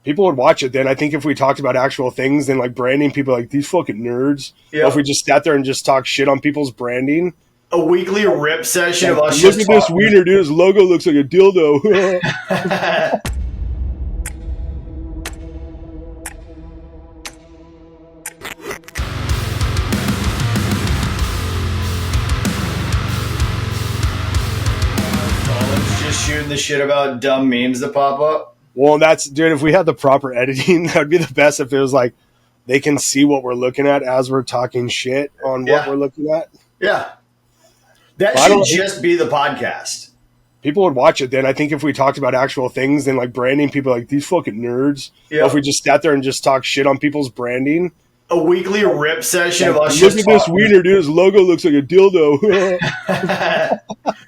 People would watch it then. I think if we talked about actual things and like branding, people are like, these fucking nerds. Yeah. Or if we just sat there and just talk shit on people's branding. A weekly rip session of us Look at this wiener, dude. His logo looks like a dildo. Just shooting the shit about dumb memes that pop up. Well, dude, if we had the proper editing, that would be the best. If it was like they can see what we're looking at as we're talking shit on what we're looking at. Yeah. That should just be the podcast. People would watch it then. I think if we talked about actual things and like branding, people are like, these fucking nerds. Yeah. Or if we just sat there and just talk shit on people's branding. A weekly rip session of us. Look at this wiener, dude. His logo looks like a dildo.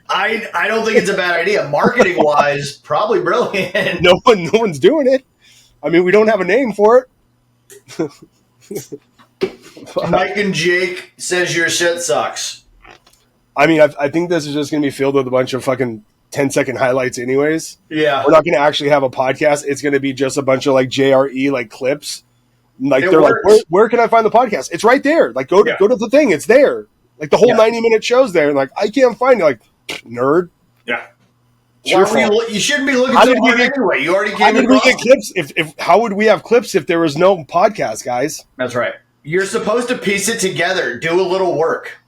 I don't think it's a bad idea. Marketing wise, probably brilliant. No one's doing it. I mean, we don't have a name for it. Mike and Jake says your shit sucks. I mean, I think this is just going to be filled with a bunch of fucking 10-second highlights anyways. Yeah. We're not going to actually have a podcast. It's going to be just a bunch of like JRE like clips. Like they're like, where can I find the podcast? It's right there. Like go to the thing. It's there. Like the whole 90-minute show's there. And like I can't find it. Like nerd. Yeah. You shouldn't be looking so hard anyway. You already came. How would we get clips? How would we have clips if there was no podcast, guys? That's right. You're supposed to piece it together. Do a little work.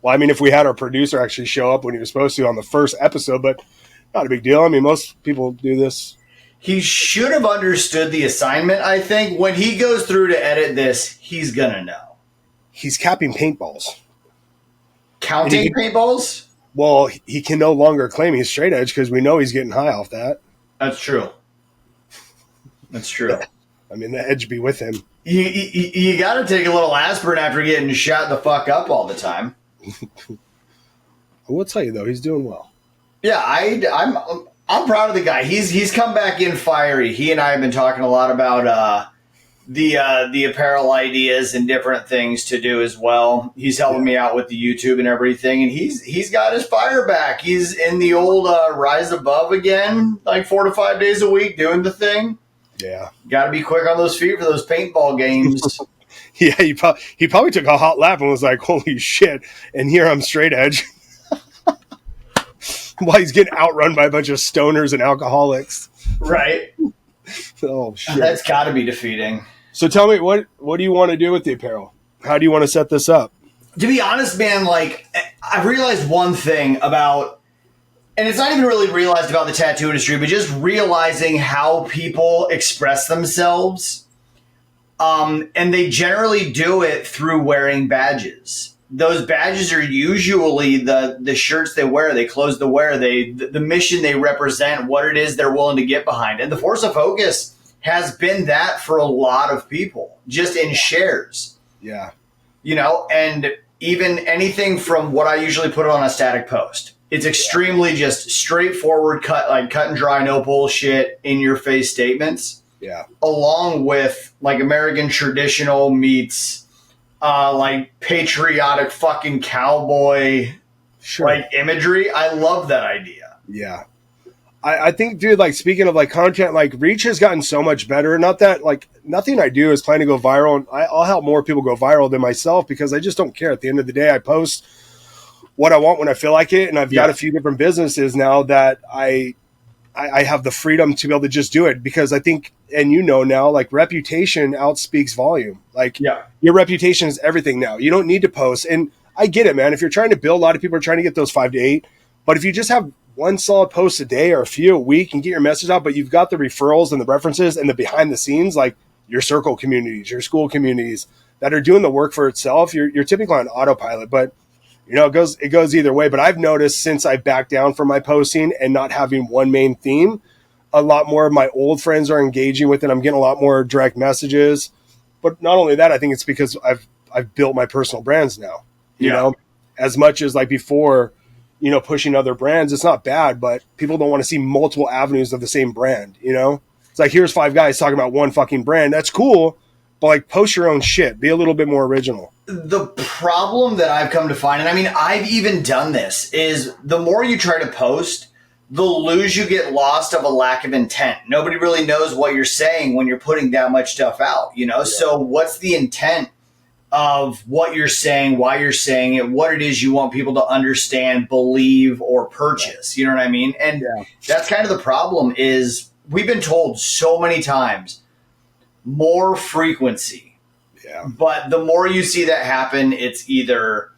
Well, I mean, if we had our producer actually show up when he was supposed to on the first episode, but not a big deal. I mean, most people do this. He should have understood the assignment, I think. When he goes through to edit this, he's going to know. He's capping paintballs. Counting paintballs? Well, he can no longer claim he's straight edge because we know he's getting high off that. That's true. That's true. I mean, the edge be with him. You got to take a little aspirin after getting shot the fuck up all the time. I will tell you, though, he's doing well. Yeah, I'm proud of the guy. He's come back in fiery. He and I have been talking a lot about the apparel ideas and different things to do as well. He's helping me out with the YouTube and everything, and he's got his fire back. He's in the old rise above again, like 4 to 5 days a week doing the thing. Yeah, got to be quick on those feet for those paintball games. Yeah, he probably took a hot lap and was like, "Holy shit!" And here I'm straight edge. While he's getting outrun by a bunch of stoners and alcoholics. Right. Oh, shit. That's got to be defeating. So tell me, what do you want to do with the apparel? How do you want to set this up? To be honest, man, like, I've realized one thing about, and it's not even really realized about the tattoo industry, but just realizing how people express themselves. And they generally do it through wearing badges. Those badges are usually the shirts they wear, they clothes they wear, the mission they represent, what it is they're willing to get behind. And the Force of Focus has been that for a lot of people, just in shares. Yeah. You know, and even anything from what I usually put on a static post. It's extremely just straightforward, cut and dry, no bullshit, in your face statements. Yeah. Along with like American traditional meets like patriotic fucking cowboy like imagery. I love that idea. Yeah. I think, dude, like speaking of like content, like reach has gotten so much better. Not that like nothing I do is planning to go viral, and I'll help more people go viral than myself because I just don't care. At the end of the day, I post what I want when I feel like it. And I've got a few different businesses now that I have the freedom to be able to just do it because I think, and you know now, like reputation outspeaks volume. Like your reputation is everything now. You don't need to post. And I get it, man. If you're trying to build, a lot of people are trying to get those 5 to 8. But if you just have one solid post a day or a few a week and get your message out, but you've got the referrals and the references and the behind the scenes, like your circle communities, your school communities that are doing the work for itself, you're typically on autopilot. But you know, it goes either way. But I've noticed since I backed down from my posting and not having one main theme, a lot more of my old friends are engaging with it. I'm getting a lot more direct messages. But not only that, I think it's because I've built my personal brands now. You know, as much as like before, you know, pushing other brands, it's not bad, but people don't want to see multiple avenues of the same brand. You know, it's like, here's 5 guys talking about one fucking brand. That's cool. But like post your own shit, be a little bit more original. The problem that I've come to find, and I mean, I've even done this, is the more you try to post, they'll lose you get lost of a lack of intent. Nobody really knows what you're saying when you're putting that much stuff out, you know? Yeah. So what's the intent of what you're saying, why you're saying it, what it is you want people to understand, believe, or purchase? You know what I mean? And that's kind of the problem is we've been told so many times, more frequency. Yeah. But the more you see that happen, it's either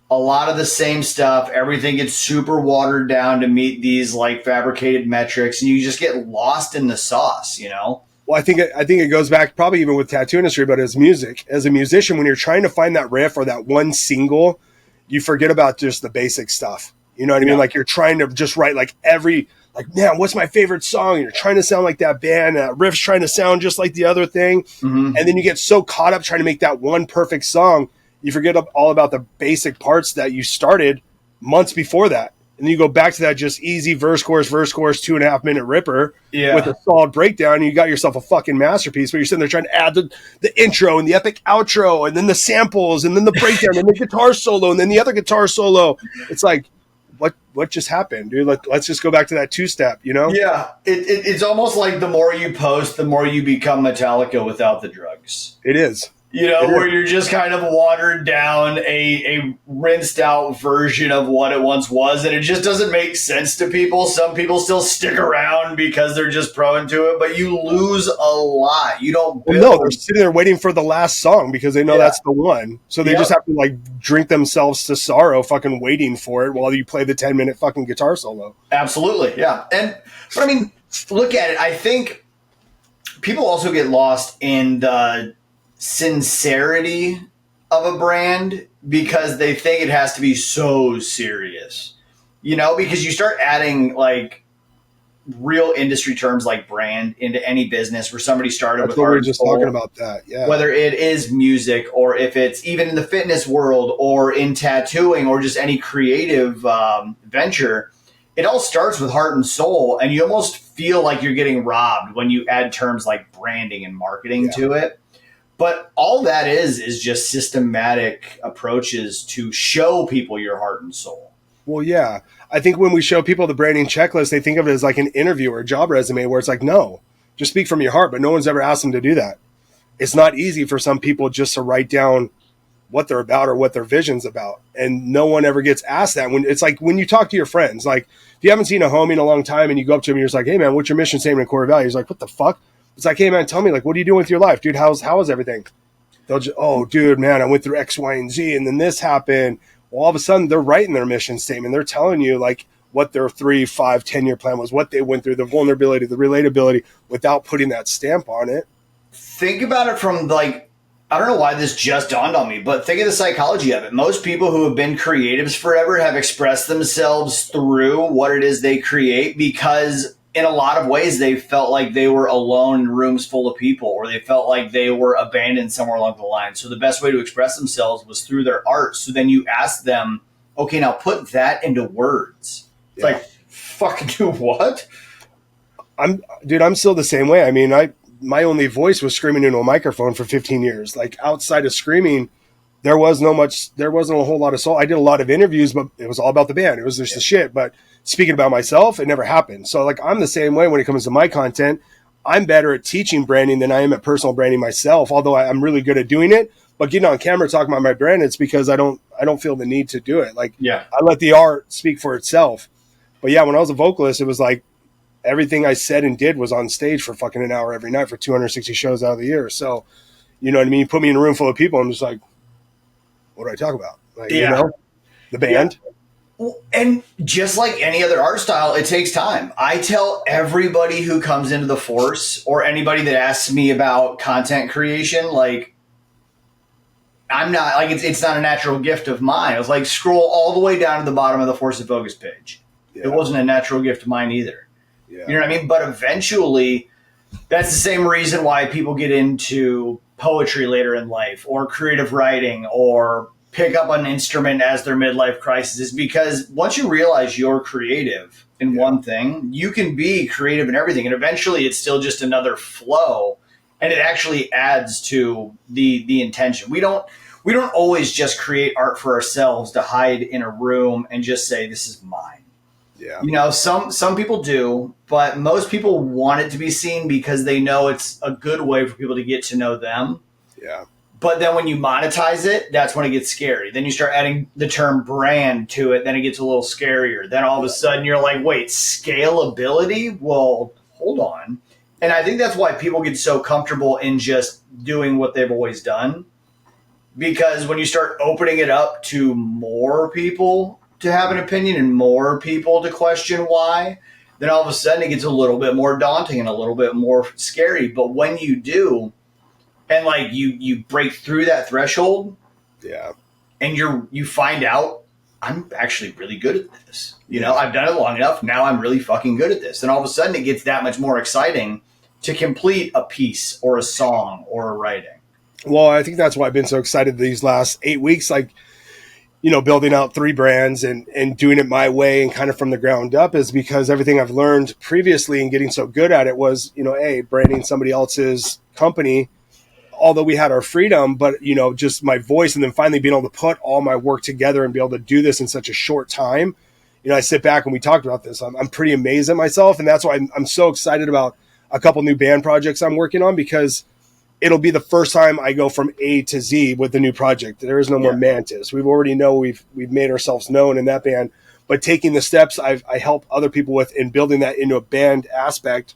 a lot of the same stuff. Everything gets super watered down to meet these like fabricated metrics, and you just get lost in the sauce, you know? Well, I think it goes back probably even with tattoo industry, but as music, as a musician, when you're trying to find that riff or that one single, you forget about just the basic stuff. You know what I mean? Like you're trying to just write like man, what's my favorite song? And you're trying to sound like that band. Riff's trying to sound just like the other thing. Mm-hmm. And then you get so caught up trying to make that one perfect song, you forget all about the basic parts that you started months before that. And then you go back to that just easy verse, chorus, 2.5 minute ripper with a solid breakdown. And you got yourself a fucking masterpiece, but you're sitting there trying to add the intro and the epic outro and then the samples and then the breakdown and the guitar solo and then the other guitar solo. It's like, what just happened, dude? Let's just go back to that 2-step, you know? Yeah. It's almost like the more you post, the more you become Metallica without the drugs. It is. You know, where you're just kind of watered down a rinsed out version of what it once was. And it just doesn't make sense to people. Some people still stick around because they're just prone to it, but you lose a lot. You don't build. Well, no, they're sitting there waiting for the last song because they know that's the one. So they just have to like drink themselves to sorrow fucking waiting for it while you play the 10-minute fucking guitar solo. Absolutely. Yeah. But I mean, look at it. I think people also get lost in the sincerity of a brand because they think it has to be so serious, you know, because you start adding like real industry terms like brand into any business where somebody started with what we were just talking about that. Yeah. Whether it is music or if it's even in the fitness world or in tattooing or just any creative venture, it all starts with heart and soul. And you almost feel like you're getting robbed when you add terms like branding and marketing to it. But all that is just systematic approaches to show people your heart and soul. Well, yeah. I think when we show people the branding checklist, they think of it as like an interview or a job resume where it's like, no, just speak from your heart. But no one's ever asked them to do that. It's not easy for some people just to write down what they're about or what their vision's about. And no one ever gets asked that. When it's like when you talk to your friends, like if you haven't seen a homie in a long time and you go up to him and you're just like, hey, man, what's your mission statement and core values? Like, what the fuck? It's like, hey, man, tell me, like, what are you doing with your life? Dude, how is everything? They'll just, oh, dude, man, I went through X, Y, and Z, and then this happened. Well, all of a sudden, they're writing their mission statement. They're telling you, like, what their 3, 5, 10-year plan was, what they went through, the vulnerability, the relatability, without putting that stamp on it. Think about it from, like, I don't know why this just dawned on me, but think of the psychology of it. Most people who have been creatives forever have expressed themselves through what it is they create because in a lot of ways, they felt like they were alone in rooms full of people, or they felt like they were abandoned somewhere along the line. So the best way to express themselves was through their art. So then you ask them, okay, now put that into words. It's like, fucking do what? I'm still the same way. I mean, my only voice was screaming into a microphone for 15 years. Like outside of screaming, there wasn't a whole lot of soul. I did a lot of interviews, but it was all about the band. It was just the shit. But speaking about myself, it never happened. So like I'm the same way when it comes to my content. I'm better at teaching branding than I am at personal branding myself, although I'm really good at doing it. But getting on camera talking about my brand, it's because I don't feel the need to do it. Like I let the art speak for itself. But yeah, when I was a vocalist, it was like everything I said and did was on stage for fucking an hour every night for 260 shows out of the year. So, you know what I mean? You put me in a room full of people, I'm just like, what do I talk about? Like, you know, the band. Yeah. And just like any other art style, it takes time. I tell everybody who comes into the force or anybody that asks me about content creation, like, I'm not like it's not a natural gift of mine. I was like, scroll all the way down to the bottom of the Force and Focus page. Yeah. It wasn't a natural gift of mine either. Yeah. You know what I mean? But eventually, that's the same reason why people get into poetry later in life or creative writing or pick up an instrument as their midlife crisis, is because once you realize you're creative in one thing, you can be creative in everything. And eventually it's still just another flow, and it actually adds to the intention. We don't always just create art for ourselves to hide in a room and just say, this is mine. Yeah. You know, some people do, but most people want it to be seen because they know it's a good way for people to get to know them. Yeah. But then when you monetize it, that's when it gets scary. Then you start adding the term brand to it, then it gets a little scarier. Then all of a sudden you're like, wait, scalability? Well, hold on. And I think that's why people get so comfortable in just doing what they've always done. Because when you start opening it up to more people to have an opinion and more people to question why, then all of a sudden it gets a little bit more daunting and a little bit more scary. But when you do, and like you break through that threshold, Yeah. and you find out I'm actually really good at this. You know, I've done it long enough. Now I'm really fucking good at this. And all of a sudden it gets that much more exciting to complete a piece or a song or a writing. Well, I think that's why I've been so excited these last 8 weeks, like, you know, building out 3 brands and doing it my way and kind of from the ground up, is because everything I've learned previously and getting so good at it was, you know, branding somebody else's company, although we had our freedom, but, you know, just my voice, and then finally being able to put all my work together and be able to do this in such a short time. You know, I sit back and we talked about this. I'm pretty amazed at myself. And that's why I'm so excited about a couple new band projects I'm working on, because it'll be the first time I go from A to Z with the new project. There is no more Mantis. We've already know we've made ourselves known in that band, but taking the steps I help other people with and building that into a band aspect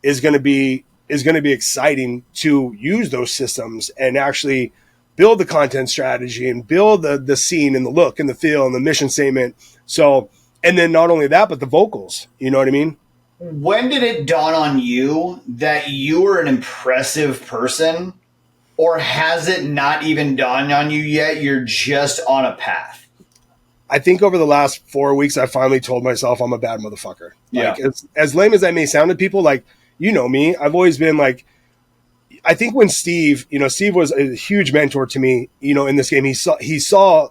is going to be exciting to use those systems and actually build the content strategy and build the scene and the look and the feel and the mission statement. So, and then not only that, but the vocals, you know what I mean? When did it dawn on you that you were an impressive person, or has it not even dawned on you yet? You're just on a path. I think over the last 4 weeks, I finally told myself I'm a bad motherfucker. Yeah. Like, as lame as that may sound to people, like, you know me, I've always been like, I think when Steve was a huge mentor to me, you know, in this game, he saw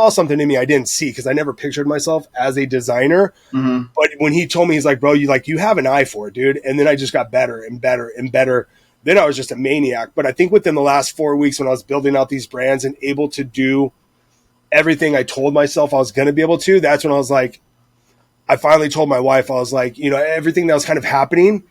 something in me I didn't see, because I never pictured myself as a designer. Mm-hmm. But when he told me, he's like, bro, you have an eye for it, dude. And then I just got better and better and better. Then I was just a maniac. But I think within the last 4 weeks, when I was building out these brands and able to do everything I told myself I was going to be able to, that's when I was like, I finally told my wife, I was like, you know, everything that was kind of happening,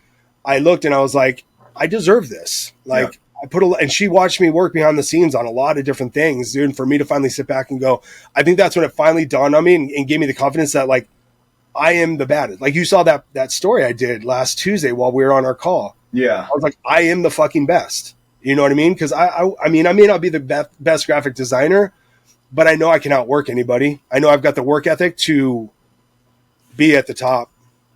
I looked and I was like, I deserve this. Like, and she watched me work behind the scenes on a lot of different things, dude. And for me to finally sit back and go, I think that's when it finally dawned on me and gave me the confidence that, like, I am the baddest. Like, you saw that story I did last Tuesday while we were on our call. Yeah. I was like, I am the fucking best. You know what I mean? Because I mean, I may not be the best graphic designer, but I know I can outwork anybody. I know I've got the work ethic to be at the top.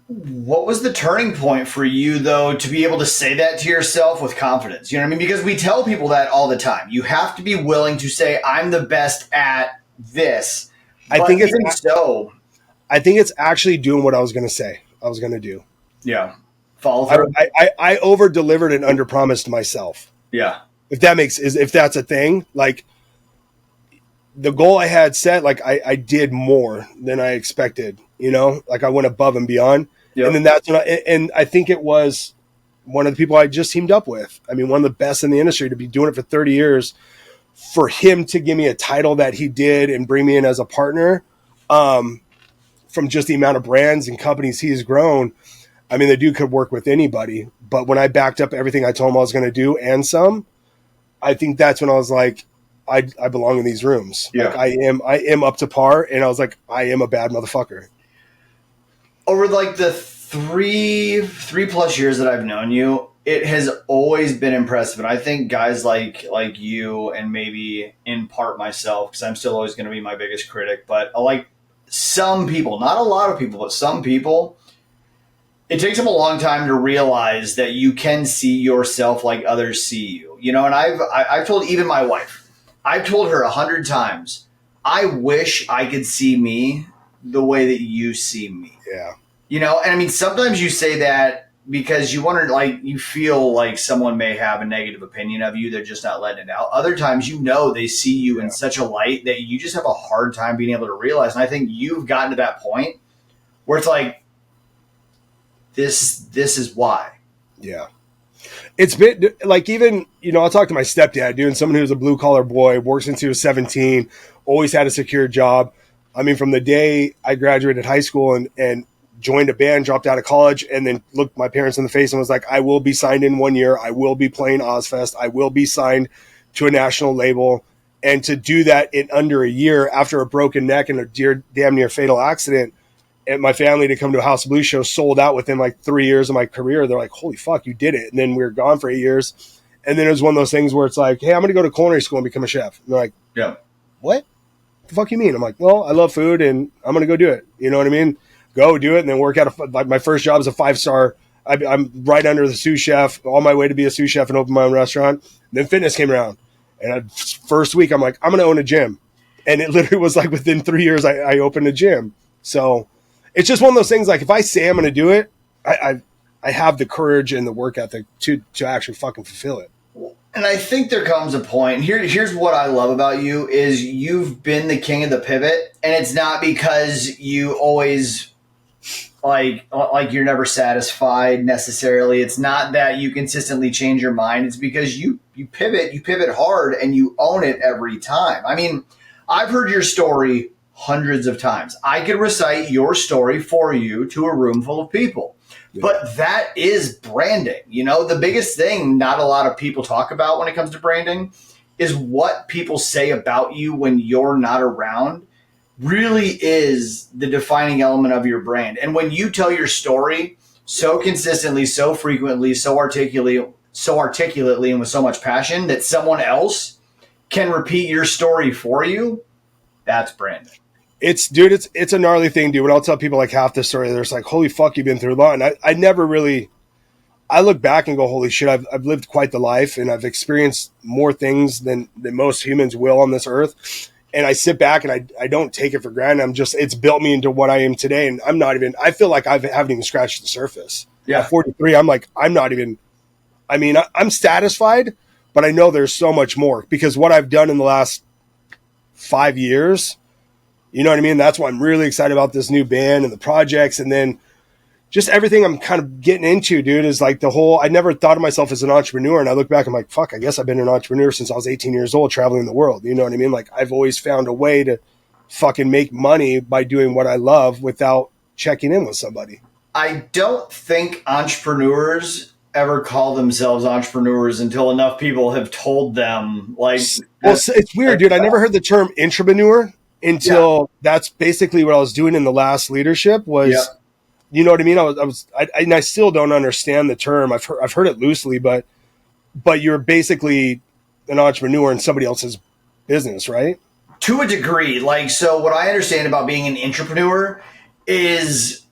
What was the turning point for you, though, to be able to say that to yourself with confidence? You know what I mean? Because we tell people that all the time. You have to be willing to say, I'm the best at this. I think it's actually doing what I was going to say I was going to do. Yeah. Follow through. I over-delivered and under-promised myself. Yeah. If that's a thing, like, the goal I had set, like, I did more than I expected, you know, like, I went above and beyond. Yep. And then that's when I think it was one of the people I just teamed up with. I mean, one of the best in the industry, to be doing it for 30 years, for him to give me a title that he did and bring me in as a partner, from just the amount of brands and companies he has grown. I mean, the dude could work with anybody, but when I backed up everything I told him I was going to do and some, I think that's when I was like, I belong in these rooms. Yeah. Like, I am up to par. And I was like, I am a bad motherfucker. Over like the three plus years that I've known you, it has always been impressive. And I think guys like you, and maybe in part myself, because I'm still always going to be my biggest critic, but like some people, not a lot of people, but some people, it takes them a long time to realize that you can see yourself like others see you. You know, and I've told even my wife, I've told her 100 times, I wish I could see me the way that you see me. Yeah. You know, and I mean, sometimes you say that because you wonder, like, you feel like someone may have a negative opinion of you. They're just not letting it out. Other times, you know, they see you in such a light that you just have a hard time being able to realize. And I think you've gotten to that point where it's like, this is why. Yeah. It's been like, even, you know, I'll talk to my stepdad, dude, someone who's a blue collar boy, works since he was 17, always had a secure job. I mean, from the day I graduated high school and joined a band, dropped out of college, and then looked my parents in the face and was like, I will be signed in 1 year. I will be playing Ozfest. I will be signed to a national label. And to do that in under a year after a broken neck and a damn near fatal accident, and my family to come to a House of Blues show sold out within like 3 years of my career. They're like, holy fuck, you did it. And then we were gone for 8 years. And then it was one of those things where it's like, hey, I'm going to go to culinary school and become a chef. And they're like, Yeah. what the fuck you mean? I'm like, well, I love food and I'm going to go do it. You know what I mean? Go do it and then work at like my first job is a 5-star. I'm right under the sous chef, on my way to be a sous chef and open my own restaurant. And then fitness came around. And first week, I'm like, I'm going to own a gym. And it literally was like within 3 years, I opened a gym. So it's just one of those things. Like if I say I'm going to do it, I have the courage and the work ethic to actually fucking fulfill it. And I think there comes a point. Here's what I love about you is you've been the king of the pivot, and it's not because you always like you're never satisfied necessarily. It's not that you consistently change your mind. It's because you pivot hard and you own it every time. I mean, I've heard your story hundreds of times. I could recite your story for you to a room full of people. Yeah. But that is branding. You know, the biggest thing not a lot of people talk about when it comes to branding is what people say about you when you're not around really is the defining element of your brand. And when you tell your story so consistently, so frequently, so articulately, and with so much passion that someone else can repeat your story for you, that's branding. It's a gnarly thing, dude. When I'll tell people like half the story, they're just like, holy fuck, you've been through a lot. And I never really, I look back and go, holy shit, I've lived quite the life and I've experienced more things than most humans will on this earth. And I sit back and I don't take it for granted. It's built me into what I am today. And I feel like I haven't even scratched the surface. Yeah. At 43, I'm satisfied, but I know there's so much more because what I've done in the last 5 years, you know what I mean? That's why I'm really excited about this new band and the projects. And then just everything I'm kind of getting into, dude, is like I never thought of myself as an entrepreneur. And I look back, I'm like, fuck, I guess I've been an entrepreneur since I was 18 years old, traveling the world. You know what I mean? Like I've always found a way to fucking make money by doing what I love without checking in with somebody. I don't think entrepreneurs ever call themselves entrepreneurs until enough people have told them like, well, it's weird, dude. I never heard the term intrapreneur until that's basically what I was doing in the last leadership was, you know what I mean? I still don't understand the term. I've heard it loosely, but you're basically an entrepreneur in somebody else's business, right? To a degree. Like, so what I understand about being an intrapreneur is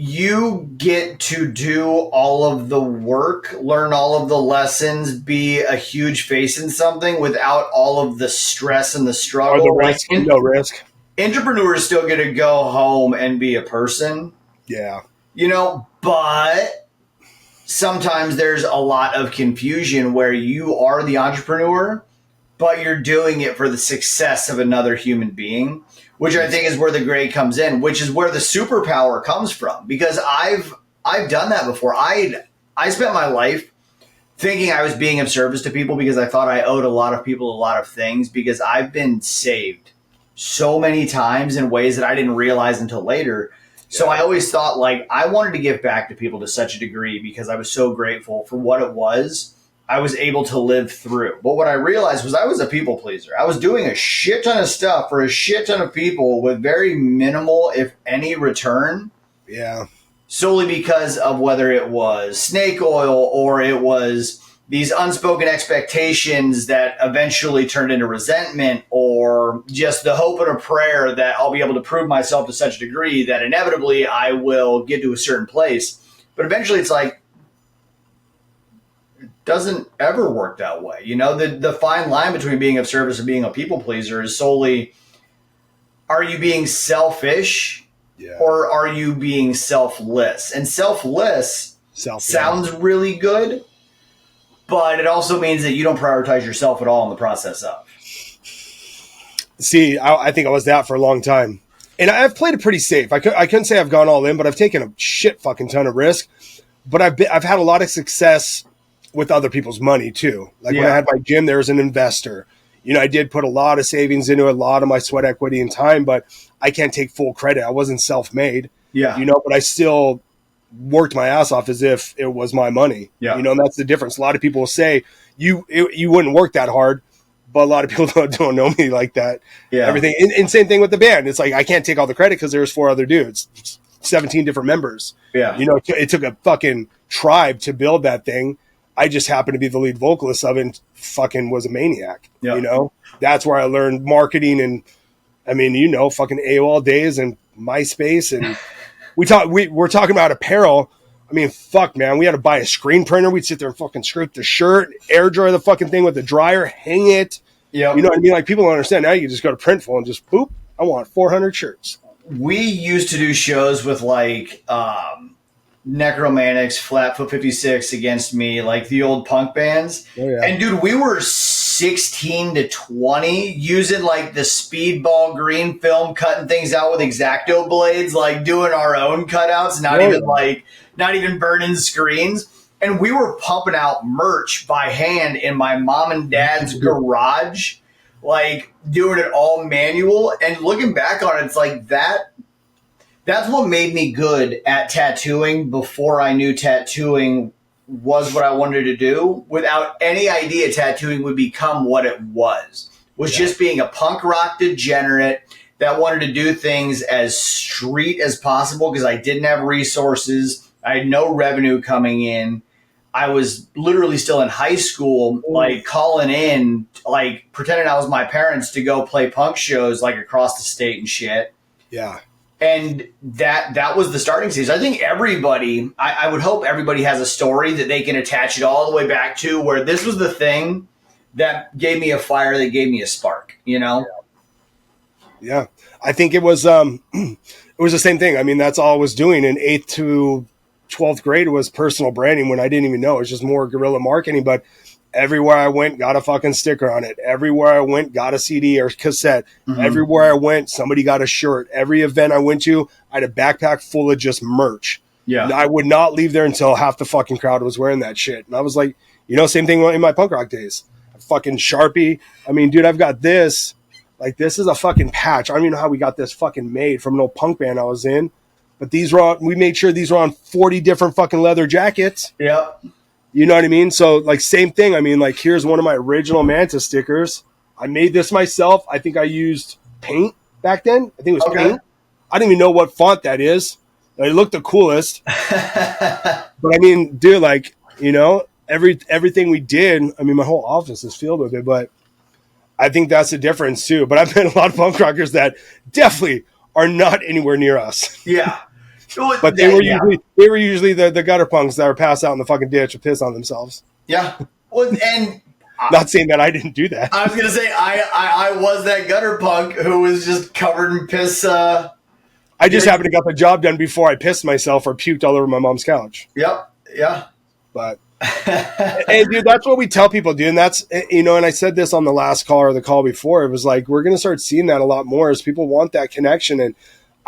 you get to do all of the work, learn all of the lessons, be a huge face in something without all of the stress and the struggle. Or the risk, no risk. Entrepreneurs still get to go home and be a person. Yeah. You know, but sometimes there's a lot of confusion where you are the entrepreneur, but you're doing it for the success of another human being, which I think is where the gray comes in, which is where the superpower comes from. Because I've done that before. I spent my life thinking I was being of service to people because I thought I owed a lot of people a lot of things because I've been saved so many times in ways that I didn't realize until later. So I always thought like I wanted to give back to people to such a degree because I was so grateful for what it was I was able to live through. But what I realized was I was a people pleaser. I was doing a shit ton of stuff for a shit ton of people with very minimal, if any, return. Yeah. Solely because of whether it was snake oil or it was these unspoken expectations that eventually turned into resentment or just the hope and a prayer that I'll be able to prove myself to such a degree that inevitably I will get to a certain place. But eventually it's like, doesn't ever work that way. You know, the fine line between being of service and being a people pleaser is solely, are you being selfish or are you being selfless? And selfless sounds really good, but it also means that you don't prioritize yourself at all in the process of. See, I think I was that for a long time. And I've played it pretty safe. I couldn't say I've gone all in, but I've taken a shit fucking ton of risk. But I've had a lot of success with other people's money too. Like when I had my gym, there was an investor. I did put a lot of savings into it, a lot of my sweat equity and time, but I can't take full credit. I wasn't self-made, Yeah. but I still worked my ass off as if it was my money, Yeah. And that's the difference. A lot of people will say you wouldn't work that hard, but a lot of people don't know me like that. Yeah. Everything. And same thing with the band. It's like, I can't take all the credit because there's 4 other dudes, 17 different members. Yeah. It took a fucking tribe to build that thing. I just happened to be the lead vocalist of it and fucking was a maniac. Yeah. That's where I learned marketing and fucking AOL days and MySpace. And we're talking about apparel. I mean, fuck, man. We had to buy a screen printer. We'd sit there and fucking script the shirt, air dry the fucking thing with the dryer, hang it. Yeah. You know what I mean? Like, people don't understand. Now you just go to Printful and just boop. I want 400 shirts. We used to do shows with like Necromantics, Flatfoot 56 Against Me, like the old punk bands. Oh, yeah. And dude, we were 16 to 20 using like the speedball green film, cutting things out with X-Acto blades, like doing our own cutouts, not even burning screens. And we were pumping out merch by hand in my mom and dad's garage, like doing it all manual. And looking back on it, it's like that's what made me good at tattooing before I knew tattooing was what I wanted to do. Without any idea tattooing would become what it was just being a punk rock degenerate that wanted to do things as street as possible because I didn't have resources. I had no revenue coming in. I was literally still in high school, like calling in, like pretending I was my parents to go play punk shows like across the state and shit. Yeah. And that was the starting stage. I think everybody, I would hope everybody has a story that they can attach it all the way back to where this was the thing that gave me a fire, that gave me a spark, Yeah. I think it was the same thing. I mean, that's all I was doing in 8th to 12th grade was personal branding when I didn't even know. It was just more guerrilla marketing, but everywhere I went, got a fucking sticker on it. Everywhere I went, got a CD or cassette. Mm-hmm. Everywhere I went, somebody got a shirt. Every event I went to, I had a backpack full of just merch. Yeah. And I would not leave there until half the fucking crowd was wearing that shit. And I was like, same thing in my punk rock days. A fucking Sharpie. I mean, dude, I've got this. Like, this is a fucking patch. I don't even know how we got this fucking made from an old punk band I was in. But we made sure these were on 40 different fucking leather jackets. Yeah. You know what I mean? So, like, same thing. I mean, like, here's one of my original Manta stickers. I made this myself. I think I used paint back then. I think it was paint. I don't even know what font that is. It looked the coolest. But, I mean, dude, like, everything we did, I mean, my whole office is filled with it. But I think that's the difference, too. But I've met a lot of punk rockers that definitely are not anywhere near us. Yeah. But they were usually the gutter punks that were passed out in the fucking ditch or piss on themselves. Yeah. Well, and not saying that I didn't do that. I was gonna say I was that gutter punk who was just covered in piss. I just happened to get the job done before I pissed myself or puked all over my mom's couch. Yep. Yeah. But and dude, that's what we tell people, dude. And that's and I said this on the last call or the call before. It was like we're gonna start seeing that a lot more as people want that connection. And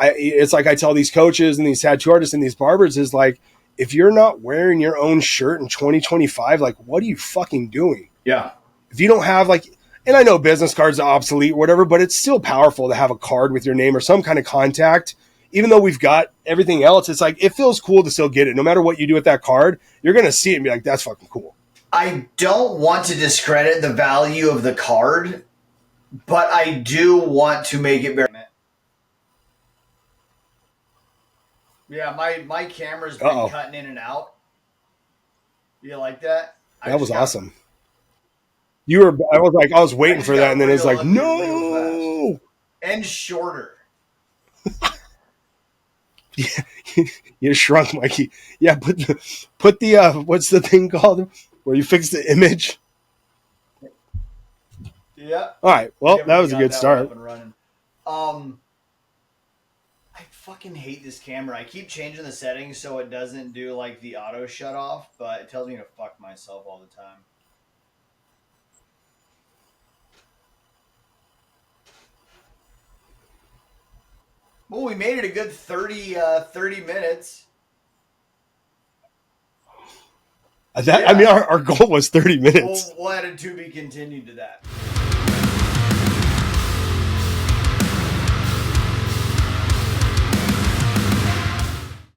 it's like I tell these coaches and these tattoo artists and these barbers is like, if you're not wearing your own shirt in 2025, like, what are you fucking doing? Yeah. If you don't have and I know business cards are obsolete or whatever, but it's still powerful to have a card with your name or some kind of contact. Even though we've got everything else, it's like, it feels cool to still get it. No matter what you do with that card, you're going to see it and be like, that's fucking cool. I don't want to discredit the value of the card, but I do want to make it very... Yeah, my camera's been cutting in and out. You like that? That was awesome. I was waiting for that, and then it's like, no! And shorter. Yeah, you shrunk, Mikey. Yeah, put the what's the thing called where you fix the image? Yeah. All right. Well, that was a good start. I fucking hate this camera. I keep changing the settings so it doesn't do like the auto shut off, but it tells me to fuck myself all the time. Well, we made it a good 30 minutes. I mean, our goal was 30 minutes. We'll add a to be continued to that.